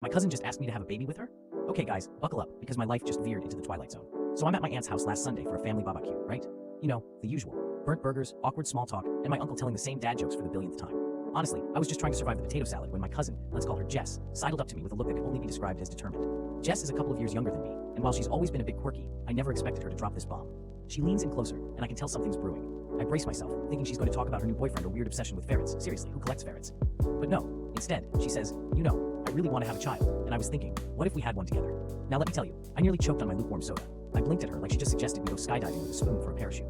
My cousin just asked me to have a baby with her? Okay guys, buckle up, because my life just veered into the twilight zone. So I'm at my aunt's house last Sunday for a family barbecue, right? You know, the usual. Burnt burgers, awkward small talk, and my uncle telling the same dad jokes for the billionth time. Honestly, I was just trying to survive the potato salad when my cousin, let's call her Jess, sidled up to me with a look that could only be described as determined. Jess is a couple of years younger than me, and while she's always been a bit quirky, I never expected her to drop this bomb. She leans in closer, and I can tell something's brewing. I brace myself, thinking she's going to talk about her new boyfriend or weird obsession with ferrets. Seriously, who collects ferrets? But no, instead, she says, you know, I really want to have a child, and I was thinking, what if we had one together? Now let me tell you, I nearly choked on my lukewarm soda. I blinked at her like she just suggested we go skydiving with a spoon for a parachute.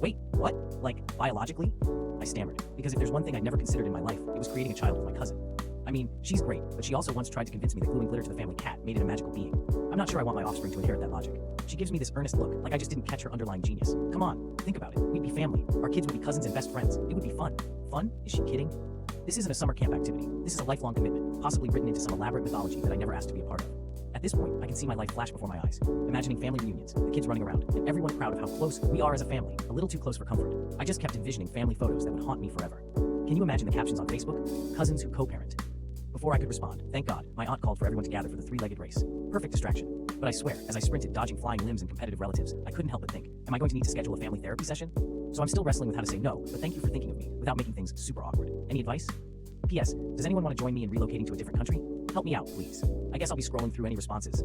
Wait, what? Like, biologically? I stammered, because if there's one thing I'd never considered in my life, it was creating a child with my cousin. I mean, she's great, but she also once tried to convince me that gluing glitter to the family cat made it a magical being. I'm not sure I want my offspring to inherit that logic. She gives me this earnest look, like I just didn't catch her underlying genius. Come on, think about it. We'd be family. Our kids would be cousins and best friends. It would be fun. Fun? Is she kidding? This isn't a summer camp activity. This is a lifelong commitment, possibly written into some elaborate mythology that I never asked to be a part of. At this point, I can see my life flash before my eyes, imagining family reunions, the kids running around, and everyone proud of how close we are as a family, a little too close for comfort. I just kept envisioning family photos that would haunt me forever. Can you imagine the captions on Facebook? Cousins who co-parent. Before I could respond, thank God, my aunt called for everyone to gather for the three-legged race. Perfect distraction. But I swear, as I sprinted, dodging flying limbs and competitive relatives, I couldn't help but think, am I going to need to schedule a family therapy session? So I'm still wrestling with how to say no, but thank you for thinking of me, without making things super awkward. Any advice? P.S. Does anyone want to join me in relocating to a different country? Help me out, please. I guess I'll be scrolling through any responses.